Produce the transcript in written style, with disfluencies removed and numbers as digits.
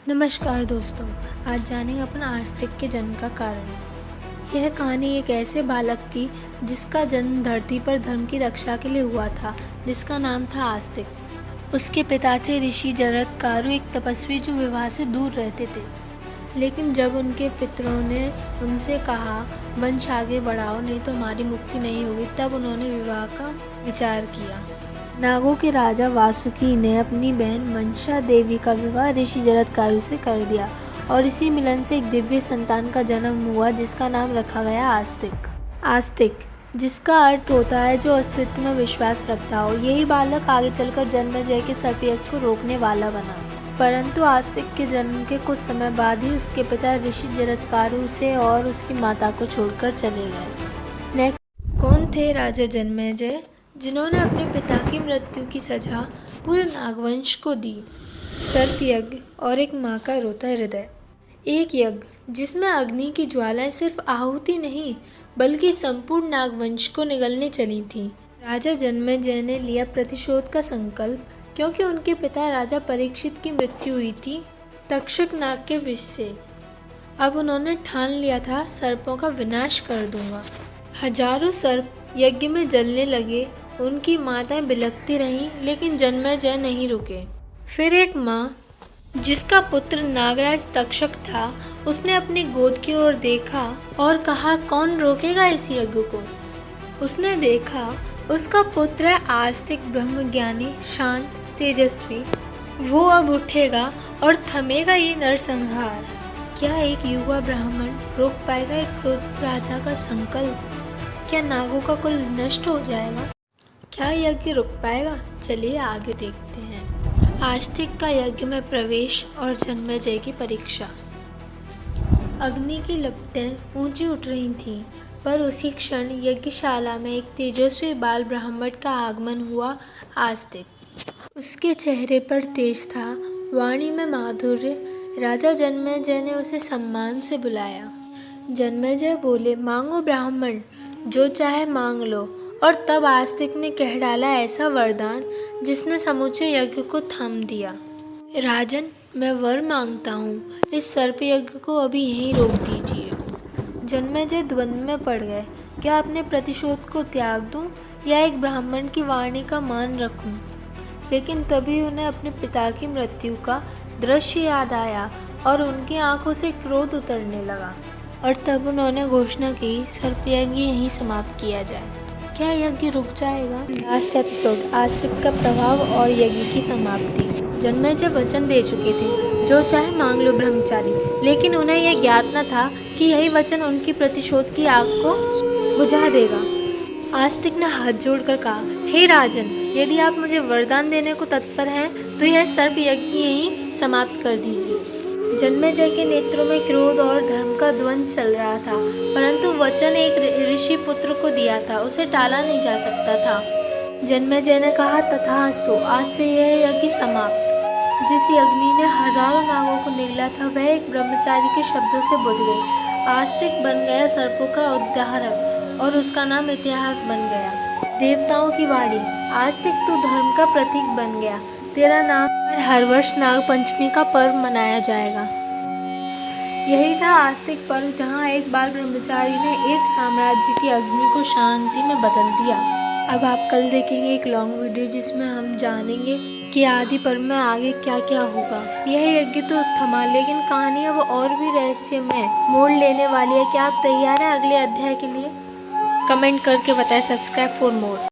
नमस्कार दोस्तों, आज जानेंगे अपन आस्तिक के जन्म का कारण। यह कहानी एक ऐसे बालक की जिसका जन्म धरती पर धर्म की रक्षा के लिए हुआ था, जिसका नाम था आस्तिक। उसके पिता थे ऋषि जरत्कारु, एक तपस्वी जो विवाह से दूर रहते थे। लेकिन जब उनके पितरों ने उनसे कहा वंश आगे बढ़ाओ नहीं तो हमारी मुक्ति नहीं होगी, तब उन्होंने विवाह का विचार किया। नागों के राजा वासुकी ने अपनी बहन मंशा देवी का विवाह ऋषि जरत्कारु से कर दिया और इसी मिलन से एक दिव्य संतान का जन्म हुआ जिसका नाम रखा गया आस्तिक। आस्तिक जिसका अर्थ होता है जो अस्तित्व में विश्वास रखता हो। यही बालक आगे चलकर जन्मेजय के सर्पयज्ञ को रोकने वाला बना। परंतु आस्तिक के जन्म के कुछ समय बाद ही उसके पिता ऋषि जरत्कारु उसे और उसकी माता को छोड़कर चले गए। नेक्स्ट, कौन थे राजा जन्मेजय, जिन्होंने अपने पिता की मृत्यु की सजा पूरे नागवंश को दी। सर्प यज्ञ और एक माँ का रोता हृदय। एक यज्ञ जिसमें अग्नि की ज्वालाएं सिर्फ आहुति नहीं बल्कि संपूर्ण नागवंश को निगलने चली थीं। राजा जन्मेजय ने लिया प्रतिशोध का संकल्प, क्योंकि उनके पिता राजा परीक्षित की मृत्यु हुई थी तक्षक नाग के विष से। अब उन्होंने ठान लिया था सर्पों का विनाश कर दूंगा। हजारों सर्प यज्ञ में जलने लगे। उनकी माताएं बिलखती रहीं, लेकिन जन्मेजय नहीं रुके। फिर एक माँ जिसका पुत्र नागराज तक्षक था, उसने अपनी गोद की ओर देखा और कहा कौन रोकेगा इस यज्ञ को। उसने देखा उसका पुत्र है आस्तिक, ब्रह्मज्ञानी, शांत, तेजस्वी। वो अब उठेगा और थमेगा ये नरसंहार। क्या एक युवा ब्राह्मण रोक पाएगा एक क्रोधित राजा का संकल्प? क्या नागों का कुल नष्ट हो जाएगा? क्या यज्ञ रुक पाएगा? चलिए आगे देखते हैं। आस्तिक का यज्ञ में प्रवेश और जन्मेजय की परीक्षा। अग्नि की लपटें ऊंची उठ रही थीं, पर उसी क्षण यज्ञशाला में एक तेजस्वी बाल ब्राह्मण का आगमन हुआ। आस्तिक, उसके चेहरे पर तेज था, वाणी में माधुर्य। राजा जन्मेजय ने उसे सम्मान से बुलाया। जन्मेजय बोले, मांगो ब्राह्मण, जो चाहे मांग लो। और तब आस्तिक ने कह डाला ऐसा वरदान जिसने समूचे यज्ञ को थम दिया। राजन, मैं वर मांगता हूँ, इस सर्प यज्ञ को अभी यहीं रोक दीजिए। जन्मेजय द्वंद्व में पड़ गए। क्या अपने प्रतिशोध को त्याग दूँ या एक ब्राह्मण की वाणी का मान रखूँ? लेकिन तभी उन्हें अपने पिता की मृत्यु का दृश्य याद आया और उनकी आंखों से क्रोध उतरने लगा। और तब उन्होंने घोषणा की सर्प यज्ञ यहीं समाप्त किया जाए। क्या यज्ञ रुक जाएगा? लास्ट एपिसोड, आस्तिक का प्रभाव और यज्ञ की समाप्ति। जन्मेजय वचन दे चुके थे, जो चाहे मांग लो ब्रह्मचारी, लेकिन उन्हें यह ज्ञात न था कि यही वचन उनकी प्रतिशोध की आग को बुझा देगा। आस्तिक ने हाथ जोड़कर कहा, हे राजन, यदि आप मुझे वरदान देने को तत्पर हैं तो यह सर्प यज्ञ यहीं समाप्त कर दीजिए। जन्मेजय के नेत्रों में क्रोध और धर्म का द्वंद्व चल रहा था, परंतु वचन एक ऋषि पुत्र को दिया था, उसे टाला नहीं जा सकता था। जन्मेजय ने कहा, तथास्तु, आज से यह यज्ञ समाप्त। जिस अग्नि ने हजारों नागों को निगला था वह एक ब्रह्मचारी के शब्दों से बुझ गई। आस्तिक बन गया सर्पों का उद्धारक और उसका नाम इतिहास बन गया। देवताओं की वाणी, आस्तिक तू धर्म का प्रतीक बन गया। तेरा नाम हर वर्ष नाग पंचमी का पर्व मनाया जाएगा। यही था आस्तिक पर्व, जहां एक बाल ब्रह्मचारी ने एक साम्राज्य की अग्नि को शांति में बदल दिया। अब आप कल देखेंगे एक लॉन्ग वीडियो जिसमें हम जानेंगे कि आदि पर्व में आगे क्या क्या होगा। यह यज्ञ तो थमा, लेकिन कहानी अब और भी रहस्यमय मोड़ लेने वाली है। क्या आप तैयार हैं अगले अध्याय के लिए? कमेंट करके बताएं। Subscribe for more.